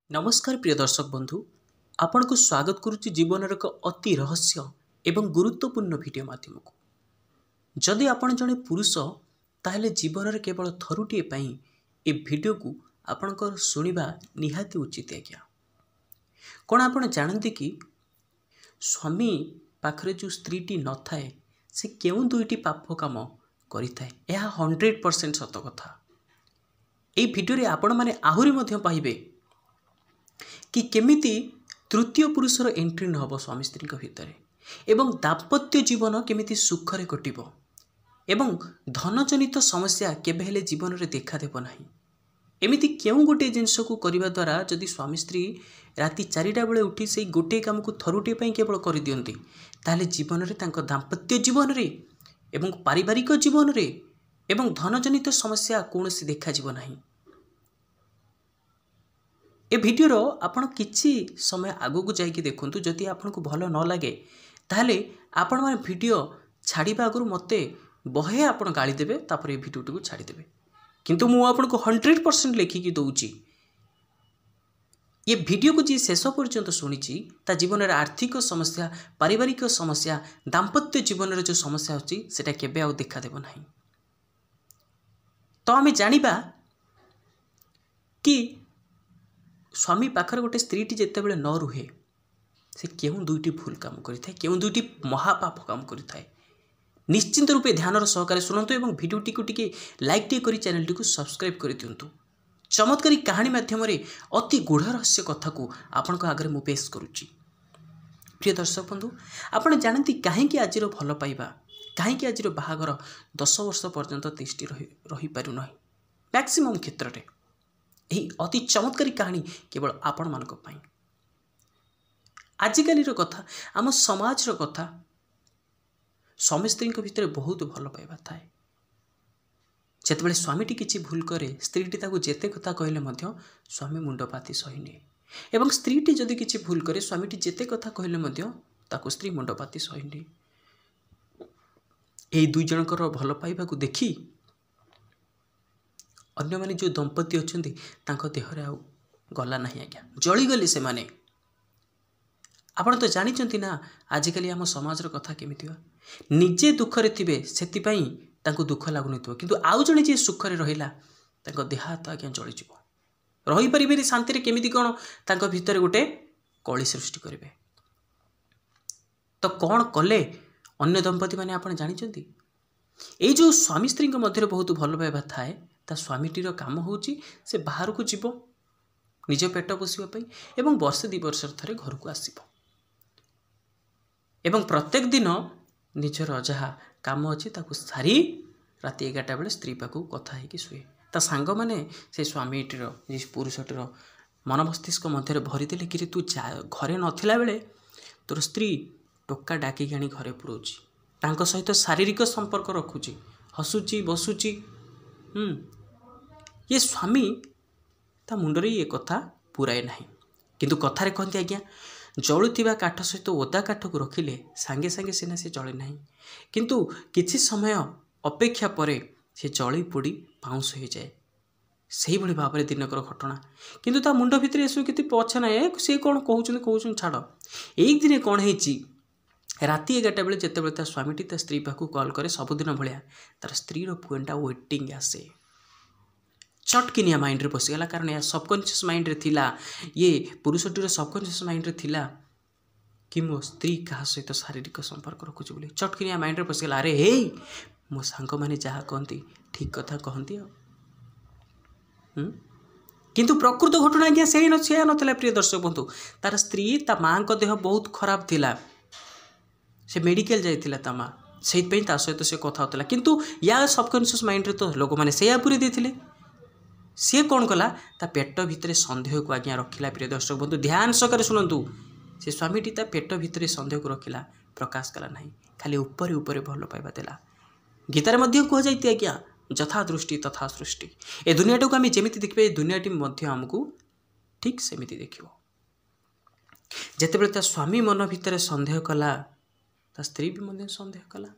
नमस्कार प्रिय दर्शक बंधु आपण को स्वागत करुच्ची जीवन एक अति रहस्य एवं गुरुत्वपूर्ण वीडियो माध्यम को जदि आपण जड़े पुरुष ताहले जीवन में केवल थरुटे ए वीडियो को आपणकर शुणा निहाती उचित आज्ञा कौन आप जानते कि स्वामी पाखरे जो स्त्रीटी न थाए से क्यों दुईटी पाप काम करिथाए यह 100% सत कथा। ये वीडियो आपण माने आहुरी मध्य पाइबे कि केमिति तृतीय पुरुषर एंट्री न हो स्वामी स्त्री भितर एवं दाम्पत्य जीवन केमिति सुखरे कटिब एवं धनजनित समस्या केबे हेले जीवन में देखादेव नाही। एमिति केउ गोटे जिनस को करने द्वारा जदि स्वामी स्त्री राति 4टा बेले उठी से गोटे काम को थरुटे केवल कर दियंती ताहले जीवन में तांको दाम्पत्य जीवन में एवं पारिवारिक जीवन में एवं धनजनित समस्या कौन सी देखा जीव नाही। ए वीडियोर आपण किछि समय आगो को जाइए देखु जदि आपन को भल न लगे ताहले आपण माने वीडियो छाड़िबा आगु मते बहे आपण गाली देबे तापर ए वीडियोटी को छाड़ी देबे किंतु मु आपन को 100% लेखिकी दउची ये वीडियो को जी शेष पर्यंत शुणी ता जीवन में आर्थिक समस्या पारिवारिक समस्या दाम्पत्य जीवन में जो समस्या होची सेटा केबे आउ देखा देबो नाही। तो आमे जानिबा कि स्वामी पाखर गोटे स्त्रीटी जितेबाला न रुहे से क्यों दुईटी भूल काम करिथाए क्यों दुईटी महापाप काम करिथाए निश्चिंत रूपे ध्यान सहकारे शुणु एवं भिडियोटी को टिके लाइक टे करी चैनल को सब्सक्राइब कर दिंतु। चमत्कारी कहानी माध्यम अति गूढ़ रहस्य कथा को आपण आगे मु पेश करुच्ची। प्रिय दर्शक बंधु आपण जानती कहीं आज भल पाइबा कहीं आज बाहागर 10 वर्ष पर्यंत तिष्टि रही पारु नहीं मैक्सिमम क्षेत्र में यही अति चमत्कारी कहानी केवल आपण मानक पई। आजिकाली कथा आम समाज कथा स्वामी स्त्री भितर बहुत भल पाइबा थाए जितेबाला स्वामीटी किसी भूल करे स्त्रीटी ताको जेते कथा कहले मध्य स्वामी मुंड पाती सहीने एवं स्त्रीटी जदि किसी भूल करे स्वामीटी जेते कथा कहले मध्य ताको स्त्री मुंड पाती सहीने। यही दुई जनकर भल पाइबा को देखी अन्य माने जो दंपति अच्छे देहरे आउ गला नहीं आज्ञा जलीगले से माने आपण तो जानी ना आजिकल आम समाज कथा केमिति निजे दुखरे थे से दुख लगुन किंतु आउ जड़े जी सुखरे रहिला तांको देह हाथ आज्ञा जलीज रही पारे शांति केमिति कौन तांको भितर गोटे कली सृष्टि करेंगे। तो कौन कले अन्य दंपति माने आपण जानी ये जो स्वामी स्त्री मध्य बहुत भल पाइबा थाए ता स्वामीटीर काम होची से बाहर को जीव निज पेट पोषापी एवं वर्षे 2 वर्ष थे घर को आसब एवं प्रत्येक दिन निजर जहाँ काम अच्छी सारी राति 11टा बेले स्त्री पाखु कथा है शुए ता सांग माने से स्वामीटीर पुरुषटीर मन मस्तिष्क मध्य भरीदे कि तू घरे नथिला बेले तोर स्त्री टोका डाकी आनी घरे पुरोची तांको सहित शारीरिक संपर्क रखुची हसुची बसुची ये स्वामी ता मुंडरे ये कथा पुराए नहीं किंतु कथारे कहते आज्ञा जलुवा काठ सहित ओदा काठ को रखिले सांगे सांगे सीना से जले नहीं किंतु किछि समय अपेक्षा परे से जली पोड़ी पाउंस हो जाए से ही भाव में दिनकर घटना किंतु ता मुंड भितर एसबू कि पछे ना सी कौन कहते छाड़ एक दिन कौन है राति 11टा बेले जिते ता स्वामीटी ता स्त्री पाखु कॉल करे सबुदिन भाया तार स्त्री फोनटा वेटिंग आसे चटकिनिया माइंड रे पशिगला कारण या सबकनसीयस माइंड रे थिला ये पुरुषटीर सबकनसीयस माइंड रे थिला कि मो स्त्री क्या सहित शारीरिक संपर्क रखुची बोली चटकिनिया माइंड रे पशिगला अरे हे मो सांग माने जहाँ कहती ठीक कथा कहती किंतु प्रकृत घटना आज्ञा से नाला प्रिय दर्शक बंधु तार स्त्री ता माँ को देह बहुत खराब थिला से मेडिकल जाइथिला ता माँ से सहित से कथा होता किंतु या सबकनसीयस माइंड रे तो लोक मैंने से पूरी देथिले सी कौन कला ता पेट भितर सन्देह को आज्ञा रखिला। प्रिय दर्शक बंधु ध्यान सहकारे शुणु से स्वामीटी ता पेट भितर सन्देह को रखिला प्रकाश कला नहीं खाली ऊपर ऊपर भल पाइबा देला। गीतार मध्य कह जाइए आज्ञा यथा दृष्टि तथा सृष्टि ए दुनियाटा को आम जमी देखिए ए दुनियाटी आमको ठीक सेमिति देखियो जेतेबेले ता स्वामी मन भितर सन्देह कला ता स्त्री भी मध्य सन्देह कला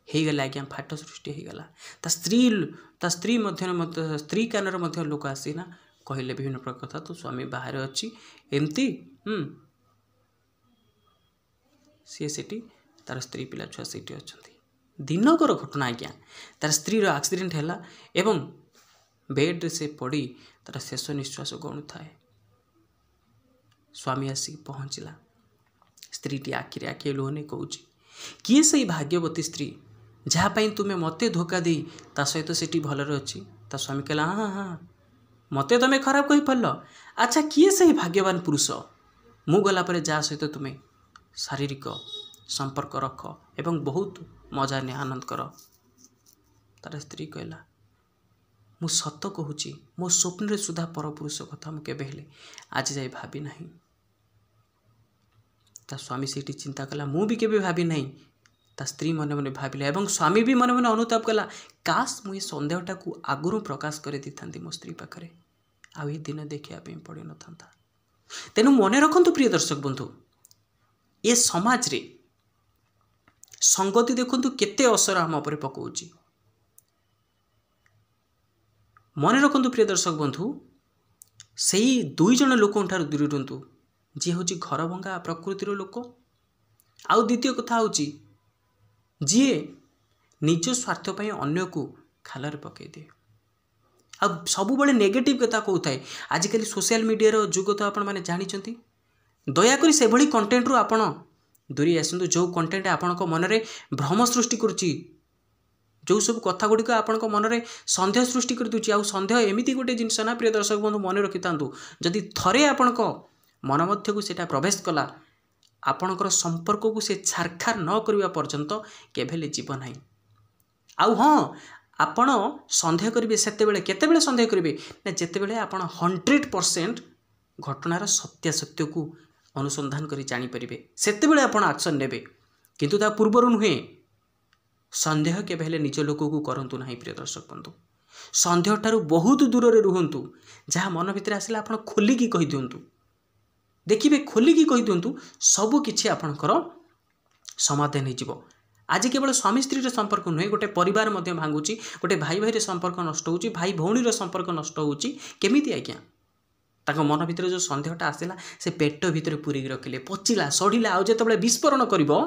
हो गला आज्ञा फाट सृष्टि हो गला ता स्त्री स्त्री कानर लोक आसीना कहले विभिन्न प्रकार कथा तो स्वामी बाहर अच्छी एमती सी सेठी तार स्त्री पिला छुआ सेठी अच्छा दिनकर घटना आज्ञा तार स्त्री एक्सीडेंट है एवं बेड्रे से पड़ी तार शेष निश्वास गणु थाए स्वामी आसिक पहुँचला स्त्रीटी आखिरे आखिए लुह नहीं कौच किए सही भाग्यवती स्त्री जहाँपाई तुम्हें मते धोखा दे ता सहित सेठी भलरे अच्छी ता स्वामी कहला हाँ हाँ मते तुम्हें खराब कही पार अच्छा किए सही भाग्यवान पुरुष मु गला पर जा सहित तुम्हें शारीरिक संपर्क रख एवं बहुत मजा ने आनंद कर तार स्त्री कहला मु सत कहूँ मो स्वप्न सुधा परपुरुष कथा मुझे हेले आज जाए भावी ना ता स्वामी से चिंता कला मु भी केबे भावी नहीं ता स्त्री मन मन भाविला एवं स्वामी भी मन मन अनुताप कला काश मुझे सन्देहटा को आगुरी प्रकाश कर दी था मो स्त्री पाखे आउ ये दिन देखा पड़ न था तेणु मन रखु प्रिय दर्शक बंधु ये समाज रे संगति देखु केते असर आम पर पकाउछि मन रखु प्रिय दर्शक बंधु से दुई जन लोक दूरी रुहतु जी हूँ घर भंगा प्रकृतिर लोक आउ द्वितीय कथा हूँ जी निज स्वार्थपाई अन्य को खाल पकई दिए आ सब बड़े नेगेटिव कथा कहता है आजिकल सोशल मीडिया जुग तो आपण मैंने जानते दयाकोरी से भली कंटेंट रु आपण दूरी आसतु जो कंटेंट आपण मन में भ्रम सृष्टि करुच्ची जो सब कथा गुड़िक आपण मन में सन्देह सृष्टि कर दूची आ सन्देह एमती गोटे जिनस ना प्रिय दर्शक बंधु मन रखि था जदि थरे आपण मन मध्य को सेटा प्रवेश कला आपणकर संपर्क को से छारखार न करने पर्यंत केभेले जीव ना आउ हाँ आपण सन्देह करेंगे से केतेबेले सन्देह करेंगे ना जितेबेले आपण 100% घटनार सत्यासत्य को अनुसंधान कर जानीपर सेतेबेले आपण एक्शन नेबे किंतु ता पूर्वर नुहे सन्देह केभेले निज लोक को करंतु नाही प्रिय दर्शक बंधु सन्देह ठारू बहुत दूर रे रुहंतु जहाँ मन भितर आसिला आपण खोलिकी कहि दियंतु देखिए खोलिकी कहि दियंतु सब किछि आपणकर समाधान हो आज केवल स्वामी स्त्री संपर्क नुहे गोटे परिवार मध्य भांगुची गोटे भाई भाई संपर्क नष्ट होउची भाई भौणी संपर्क नष्ट होउची केमिति आज्ञा ताको मन भितर जो सन्देहटा आसिला से पेट भितर पूरी रखिले पचिला सड़िला आउ जेतबेले विस्फोरण करिवो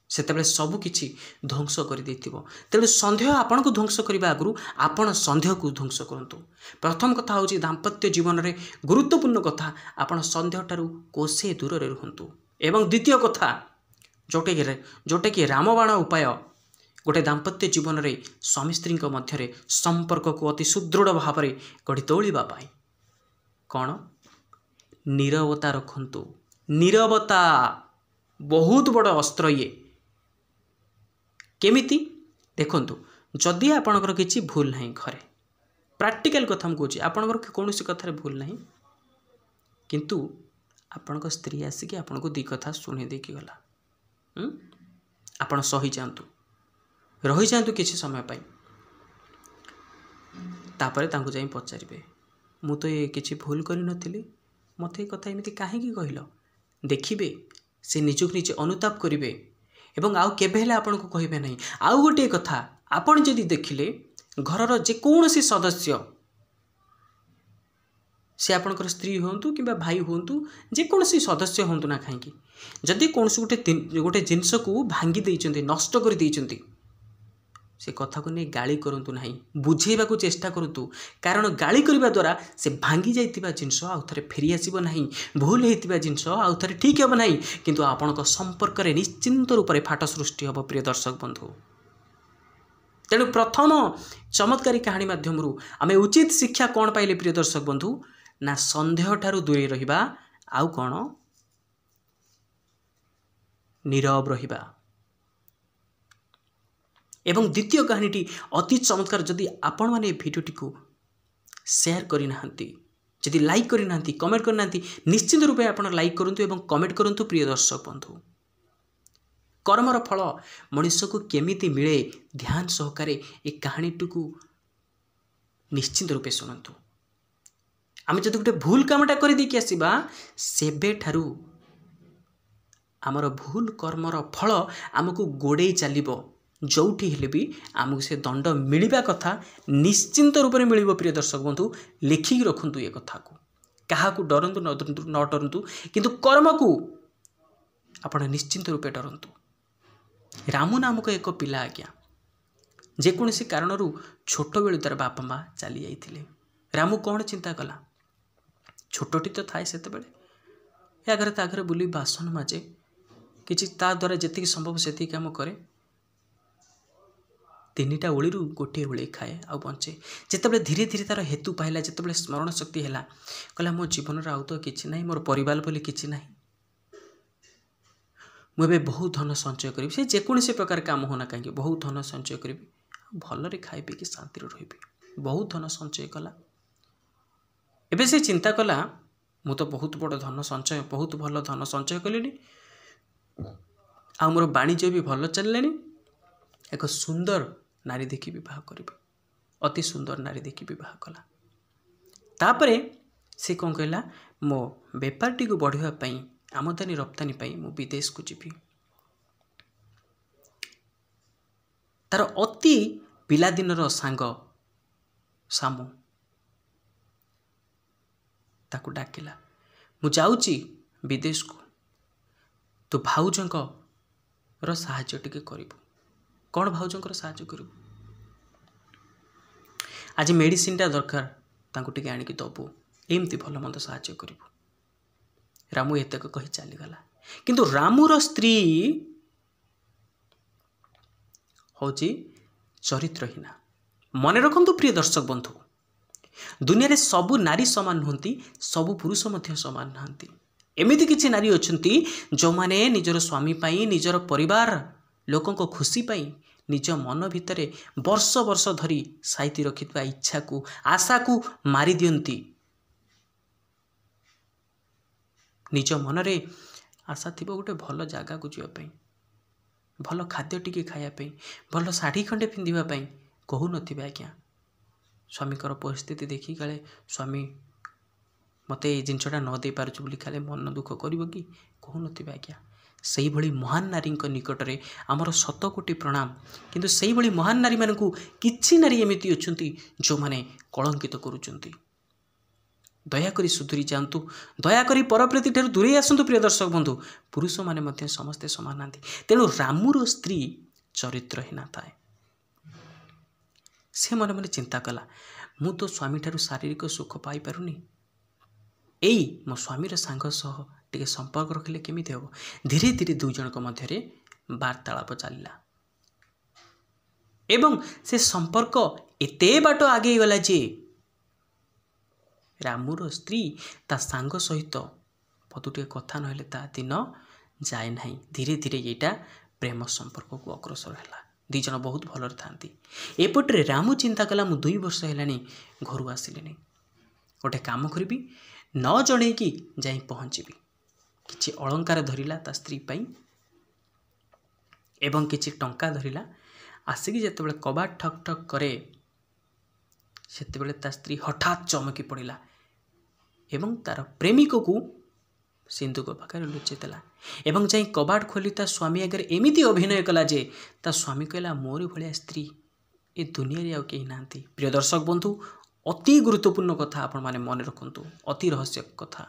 सेतबेले सब किछि ध्वंस कर देथिबो तेबे सन्देह आपन को ध्वंस करबा आगु आपन सन्देह को ध्वंस करंतु प्रथम कथा होची दाम्पत्य जीवन रे गुरुत्वपूर्ण कथा आपन सन्देह टारू कोसे दूर रे रहंतु एवं द्वितीय कथा जोटे कि रामबाण उपाय गोटे दाम्पत्य जीवन रे स्वामी स्त्री मध्य संपर्क को अति सुदृढ़ भाव में गढ़ी तोलिबा पाई कौन नीरवता रखंतु नीरवता बहुत बड़ अस्त्र ये केमिति देखंतु जदि आपणकर किछि भूल नहीं घरे प्रैक्टिकल कथा हम कहूँ आपणकर कौन कथार भूल नहीं किंतु आपणक स्त्री आसिक आपन को दी कथा शुणी देकी गला आपण सही जातु रही जातु किसी समय पाई तापरे तांको जाई पचारिबे मु तो ये किछि भूल करि नथिली मते ये कथा एमिति काहे की कहलो देखिबे से निजुक निजे अनुताप करिवे एवं आउ केबे हेले आपन को कहिबे नहीं आउ गोटे कथा आपण जदि देखिले घरर जे कोनोसी सदस्य से आपणकर स्त्री होंतु कि भाई होंतु जेकोसी सदस्य होंतु ना कहीं जदि कौन गोटे जिनस को भांगी देइचंती नष्ट कर देइचंती से कथा को नहीं गाली करंतु नहीं बुझेबा को चेष्टा करंतु कारण गाली करबा द्वारा से भांगी जाइतिबा जिनस आउ थरे फेरी आसीबो नहीं भूल हेतिबा जिनस आउ थरे ठीक हेबो नहीं किंतु आपणक संपर्क रे निश्चिंत रूप से फाट सृष्टि हेबो प्रिय दर्शक बंधु तेणु प्रथम चमत्कारी कहानी माध्यम आम उचित शिक्षा कौन पाइले प्रिय दर्शक बंधु ना सन्देह ठारू दूरे रहिबा आउ कौन नीरव रहिबा एवं द्वितीय कहानीटी अति चमत्कार जदि आपण माने भिडियोटी को शेयर करि नाहंती जदि लाइक करि नाहंती कमेंट करि नाहंती निश्चित रूप से आपण लाइक करंतु एवं कमेंट करंतु प्रिय दर्शक बंधु कर्मर फल मनुष्य को केमिति मिले ध्यान सहकारे ए कहानीटी को निश्चित रूप से शुणु आम जब गोटे भूल कामटा कर देकी आसवा सेबे ठारू आमर भूल कर्मर फल आमको गोड़े चलो जोठी हेले भी आमको से दंड मिलवा कथा निश्चिंत रूप में मिल। प्रिय दर्शक बंधु लिखिक रखु ये कथा को क्या डरतु न डरतु किंतु कर्म को आप निश्चिंत रूपे डरतु। रामू नामक एक पिला आज्ञा जेकोसी कारण छोट बेलू तार बापा माँ चली जाते। रामू कौन चिंता कला छोटी तो थाए से आगे ताघरे बुली बासन माजे किसी ता द्वारा जी संभव से कम करे। 3टा ओली गोटे ओली खाए आ बंचे जिते धीरे धीरे तार हेतु पाइला जिते स्मरण शक्ति है कहला मो जीवन आउ तो किसी ना मोर परिवार बोली किसी ना मुझे बहुत धन संचय करी से जेकोसी प्रकार काम होना कहीं बहुत धन संचय करी भलरे खाई पी शांति रही बहुत धन संचय कला। एबे से चिंता कला मु तो बहुत बड़ धन संचय बहुत भल धन संचय कली आ मोर वाणिज्य भी भल चलले एक सुंदर नारी देखी विवाह करी अति सुंदर नारी देखी विवाह कला। तापरे से कौन कहला मो बेपारटी को बढ़ाई आमदानी रप्तानी पाई मु विदेश को जीवी। तार अति पिलादिनर सांग सामू ताकू डाकिला मु जाऊची विदेश को तो भाउजंक साहाय्य टिके करिबु। कौन भाउजंकर साहाय्य करिबु आज मेडिसिन टा दरकार तांको टिके आनिकी दबु एमती भल मंद साहाय्य करिबु। रामू एतक कही चलीगला किंतु रामूर स्त्री होची चरित्रहीना। मन रखंतु प्रिय दर्शक बंधु दुनिया रे सबु नारी समान नहंती सबु पुरुष मध्य समान नहंती। एमिति किछि नारी अछंती जो माने निजर स्वामी पाई निजर परिवार लोकों को खुशी पाई निज मन भितरे वर्ष वर्ष धरी साइती रखिଥିବା इच्छा को आशा को मारी दियंती। निज मन रे आशा थिबो गोटे भल जागा को जीवा पाई भल खाद्य टिके खाया पाई भल साड़ी खंडे पिंधिबा पाई कहू नथिबे आज्ञा स्वामीकर परिस्थिति देखी काले स्वामी मते ये जिनसटा न दे पारुछु बोली खाले मन दुख करिवो कि कहू नथिबे आज्ञा। सही भली महान नारी निकट में आमर 100 कोटी प्रणाम किंतु सही भली महान नारी मानकू किछि नारी एमिति अछंती जो माने कलंकित करूचंती। दयाकरी सुधुरी जातु दयाकरी परप्रीति ठार दूरे आसतु। प्रिय दर्शक बंधु पुरुष माने मध्य समस्ते समान नांती तेणु रामूर स्त्री चरित्रहीना थाए। से मन मन चिंता कला मु तो स्वामी ठारू शारीरिक सुख पाई पारुनी एई मो स्वामीर सांग सह टिके संपर्क रखिले केमिति हो। धीरे धीरे दुई जनक मध्यरे वार्तालाप चलला एवं से संपर्क एते बाट आगे गला जे रामूर स्त्री ता सांग सहित पदुटे कथा नहले ता दिन जाए नहीं। धीरे धीरे येटा प्रेम संपर्क को अग्रसर है। दी जन बहुत भल था। एपटे रामू चिंता कला मु 2 वर्ष है घर आसिले गोटे काम करी न जड़े कि जाई पहुँची किछि अलंकार धरिला ता स्त्री पाई एवं किछि टंका धरिला आसिकी जेतेबेले कबाट ठक ठक करे सेतेबेले ता स्त्री हठात चमकी पड़िला एवं तार प्रेमिक को सिंधुक पाखे लुचेदेला एवं जाई कबाट खोली ता स्वामी आगे एमिति अभिनय कला जे ता स्वामी कहला मोरी भलिया स्त्री ए दुनिया आउ केही नांती। प्रिय दर्शक बंधु अति गुरुत्वपूर्ण कथा आपण माने मन रखंतु अति रहस्य कथा।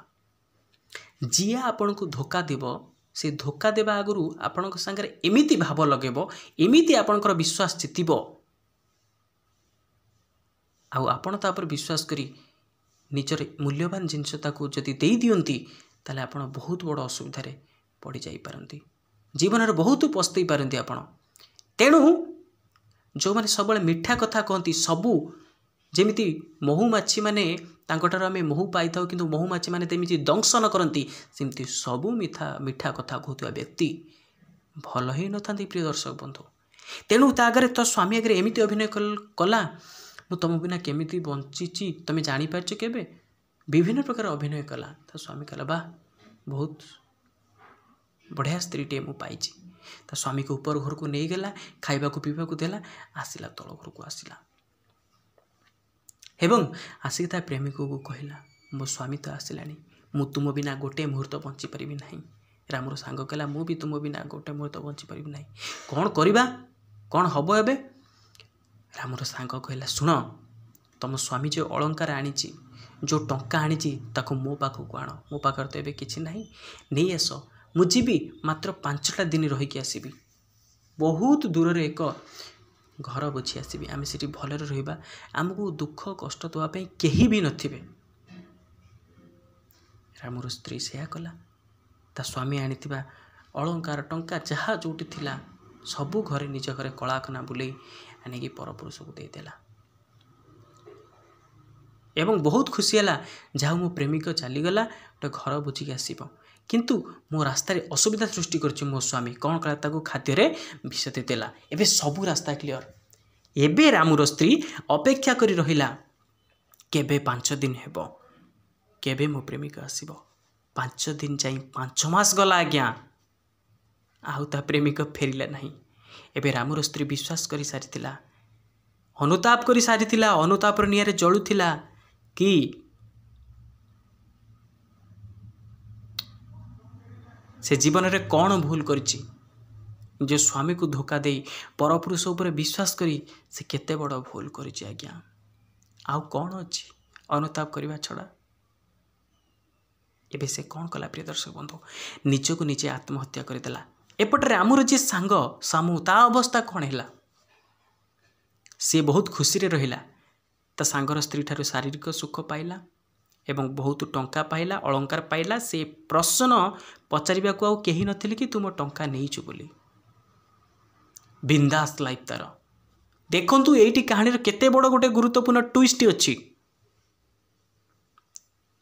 जी आपण को धोखा देव से धोखा देवा आगु आपण संगे एमिति भाव लगेब एमिति आपणकर विश्वास जितब आपण तापर विश्वास करी निजर मूल्यवान जिनसताको जदि देई दियंती ताले आपण बहुत बड़ असुविधा पड़ जाई पारंती जीवन में बहुत पस्तई पारंती आपण। तेणु जो माने सब मिठा कथा कहती सबू जेमिति महुमाछी माने तांकटार आमे महू पाई थाउ किंतु महुमाछी माने तेमिति दंशन करती सेमती सबू मिठा कथा कहतुवा व्यक्ति भल ही न थांती। प्रिय दर्शक बंधु तेणु ता आगे तो स्वामी आगे एमिति अभिनय कला मु तुम बिना केमिति बंची तुम जानी पारछ केबे विभिन्न प्रकार अभिनय कला। ता स्वामी कहला बा बहुत बढ़िया स्त्रीटे मु पाइछि। ता स्वामी को ऊपर घर को नहीं गला खाइबा को पीबा को देला आसिला तल घर को आसिला एवं आसिक ता प्रेमिक को कहला मो स्वामी तो आसिलानी मु तुम बिना गोटे मुहूर्त बंची परिबि नहीं। रामर सांग कहला मु भी तुम बिना गोटे मुहूर्त बंची परिबि नहीं कौन करिबा कौन हम एबे? रामर सांग कहला शुण तुम स्वामी जो अलंकार आनी जो टंका आनी ताको मो पाखक आण मो पाखर तो एबे किछि नाही नहीं आस मुझी मात्र 5टा दिन रहीकि आसबि बहुत दूर रे एक घर बुझी आसबि आम से भलरे रहिबा आमको दुख कष्ट देवाई केही भी नथिबे। रामर स्त्री सेया कला ता स्वामी आनीथिबा अलंकार टंका जहा जोटी थिला सबू घरे निज घरे कलाकना बुले आनिकी परपुरुष को देदेला एवं बहुत खुशी है जहाँ मो प्रेमिक चलीगला गोटे घर बुझिकी आसब किंतु मो रास्ता असुविधा सृष्टि कर मो स्वामी कौन कला ताको खाद्य विष देदेला एबे सबू रास्ता क्लियर। एबे रामुर स्त्री अपेक्षा करी रहिला केबे 5 दिन हेबो केबे मो प्रेमिक आसीबो 5 दिन जाई 5 मास गला आज्ञा आउ ता प्रेमिक फेरिला नहीं। एबे रामुर स्त्री विश्वास करी सारिथिला अनुताप करी सारिथिला अनुतापर नियारे जळुथिला कि से जीवन रे कौन भूल करिछि जो स्वामी को धोखा दे परपुरुष उपर विश्वास करी से केते बड़ भूल करिछि आज्ञा आउ कौन अछि अनुताप करबा छड़ा। एबे से कौन कला प्रिय दर्शक बंधु निजको निजे आत्महत्या करदेला। एपटे आमर जे सांग सामू ता अवस्था कौन है सी बहुत खुशी रे रहिला ता सांगर स्त्री ठारू शारीरिक सुख पाइला एवं बहुत टंका पाइला अलंकार पाइला। से प्रश्न पचारिबा को आउ केही नथिले कि तुम टंका नहींचु बोली बिंदास लाइफ तार देखंतु एठी कहानी रे केते बड़ गोटे गुरुत्वपूर्ण ट्विस्ट अछि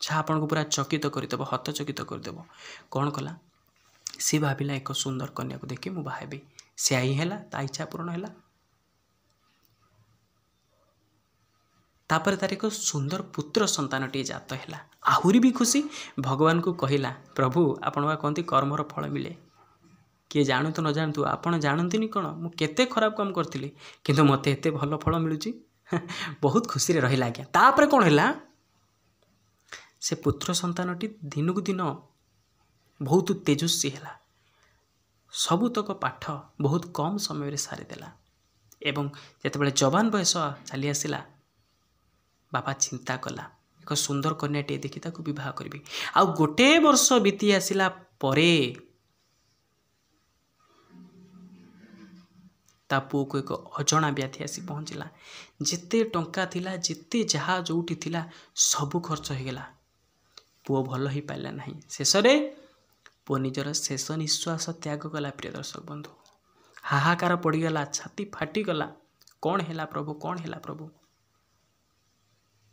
जहाँ आपन को पूरा चकित करदेव हतचकित करदेव। कौन कला सी भाविला एक सुंदर कन्या को देखी मुझे बाहेबी से आई है ता इच्छा पूर्ण है तापर तार एक सुंदर पुत्र संतानटी जात है आहुरी भी खुशी भगवान को कहला प्रभु आपण कहते कर्मर फल मिले किए जानू तो न जानतु आपण जानती कौन मु केते खराब काम करथिली किंतु मते एते भल फल मिलुची बहुत खुशी रे रहिला आज्ञा। तापर कौन है से पुत्र संतानटी दिनकू दिन बहुत तेजस्वी है सबुतक पाठ बहुत कम समय रे सारीदेला एवं जितेबाला जवान बयस चली आसला बापा चिंता कला एक सुंदर कन्याटे देखी ताकू विवाह करी आ गोटे वर्ष बीती आसला परे ता पुओ को एक अजणा व्याधि आसी पहुँचला जिते टंका थिला जिते जहा जोटी थिला सबू खर्च हो गला पुओ भल ही पाइला नहीं शेष पुओ निजर शेष निश्वास त्याग कला। प्रिय दर्शक बंधु हाहाकार पड़गला छाती फाटीगला कौन है प्रभु कौन है प्रभु।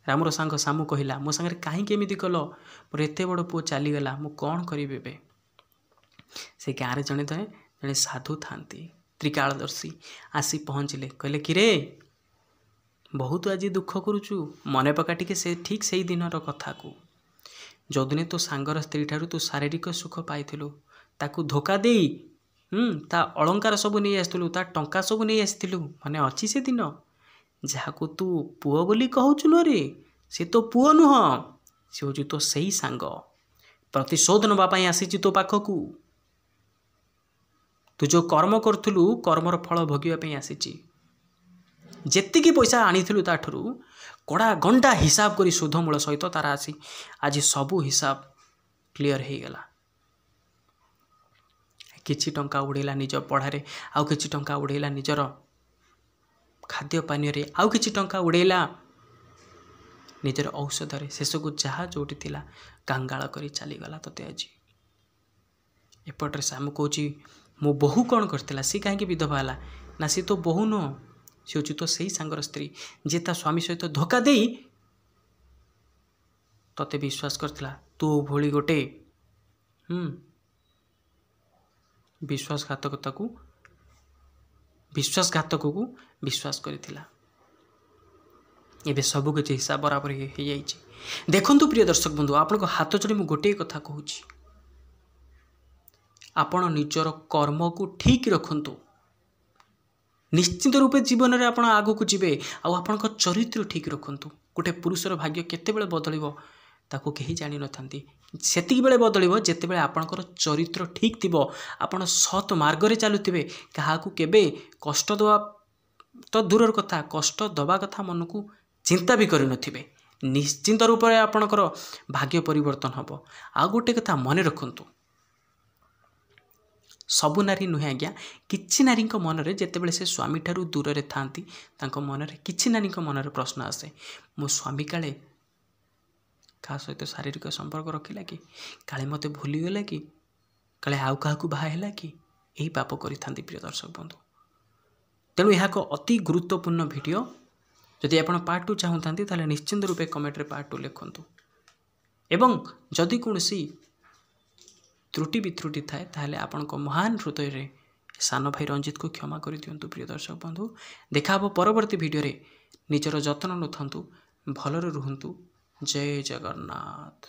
रामर सांग सामू कहला मो सांगे कहीं केमिति कल मोर एते बड़ पुओ चलीगला मु कौन करी बे। से गाँव जड़े जड़े साधु थांती त्रिकालदर्शी आसी पहुँचले कहले कि रे बहुत आज दुख करुचु मने पका टिके से ठीक से दिनर कथा को जो दिन तो सांगर स्त्री ठारू तू शारीरिक सुख पाइलु ताकू धोखा दे ता अलंकार सब नहीं आसलु ता टंका सब नहीं आसलु माने अच्छी से दिन जहाँ को तू पुओ बोली कहूचु न रे से तो पुओ नुह से हूँ तो सही सांग प्रतिशोध नापी आसी तो पाखकू तू जो कर्म करूँ कर्मर फल भोगवाई आसी जेतिकी पैसा आनीलु ताठू कड़ा गंडा हिसाब करी सुधमूल सहित तार आसी आज सबू हिसाब क्लियर हो गला। किछि टंका उड़ेला निज पढ़ारे आउ किछि टंका उड़ेला निजर खाद्य पानीय आउ किछि टंका उड़ेला निजर औषधरे शेषकू जहाँ जोटी थिला गांगाल करी चलीगला तते आज एपटे सामू कहूँ मो बहु कौन करथिला सी कहीं विधवा है ना सी तो बहु नुह सी हूँ तो सही सांगर स्त्री जे ता स्वामी सहित धोखा दे तते विश्वास करथिला तू भोली गोटे विश्वासघातक को विश्वास करथिला। एबे सब किसी हिसाब बराबर हो जाइए। देखंतु प्रिय दर्शक बंधु आपन हाथ जोड़ी मु गोटे कथा कहूँ आपण निजर कर्म को ठीक रखंतु निश्चित रूपे जीवन में आपण आगू को जीवे आपण चरित्र ठीक रखंतु। गोटे पुरुषर भाग्य केतेबेले बदलिबो ତାକୁ କେହି ଜାଣିନଥାନ୍ତି। ସେତିକି ବେଳେ ବଦଳିବ ଯେତେବେଳେ ଆପଣଙ୍କର ଚରିତ୍ର ଠିକ୍ ଥିବ, ଆପଣ ସତ୍ ମାର୍ଗରେ ଚାଲୁଥିବେ, କାହାକୁ କେବେ କଷ୍ଟ ଦେବା ତ ଦୂରର କଥା, କଷ୍ଟ ଦେବା କଥା ମନକୁ ଚିନ୍ତା ବି କରିନଥିବେ। ନିଶ୍ଚିନ୍ତ ରୂପରେ ଆପଣଙ୍କର ଭାଗ୍ୟ ପରିବର୍ତ୍ତନ ହେବ। ଆଉ ଗୋଟେ କଥା ମନେ ରଖନ୍ତୁ, ସବୁ ନାରୀ ନୁହେଁ ଆଜ୍ଞା, କିଛି ନାରୀଙ୍କ ମନରେ ଯେତେବେଳେ ସେ ସ୍ୱାମୀଠାରୁ ଦୂରରେ ଥାଆନ୍ତି, ତାଙ୍କ ମନରେ କିଛି ନାରୀଙ୍କ ମନରେ ପ୍ରଶ୍ନ ଆସେ, ମୋ ସ୍ୱାମୀ କାଳେ କାହା ସହିତ ଶାରୀରିକ ସମ୍ପର୍କ ରଖିଲା କି, କାଳେ ମୋତେ ଭୁଲିଗଲା କି, କାଳେ ଆଉ କାହାକୁ ବାହା ହେଲା କି, ଏହି ପାପ କରିଥାନ୍ତି ପ୍ରିୟ ଦର୍ଶକ ବନ୍ଧୁ। ତେଣୁ ଏହା ଏକ ଅତି ଗୁରୁତ୍ୱପୂର୍ଣ୍ଣ ଭିଡ଼ିଓ। ଯଦି ଆପଣ ପାର୍ଟ 2 ଚାହୁଁଥାନ୍ତି ତାହେଲେ ନିଶ୍ଚିନ୍ତ ରୂପେ କମେଣ୍ଟରେ ପାର୍ଟ 2 ଲେଖନ୍ତୁ। ଏବଂ ଯଦି କୌଣସି ତ୍ରୁଟି ବିତ୍ରୁଟି ଥାଏ ତାହେଲେ ଆପଣଙ୍କ ମହାନ ହୃଦୟରେ ସାନ ଭାଇ ରଞ୍ଜିତକୁ କ୍ଷମା କରିଦିଅନ୍ତୁ ପ୍ରିୟ ଦର୍ଶକ ବନ୍ଧୁ। ଦେଖା ହେବ ପରବର୍ତ୍ତୀ ଭିଡ଼ିଓରେ। ନିଜର ଯତ୍ନ ନେଉଥାନ୍ତୁ, ଭଲରେ ରୁହନ୍ତୁ। ଜୟ ଜଗନ୍ନାଥ।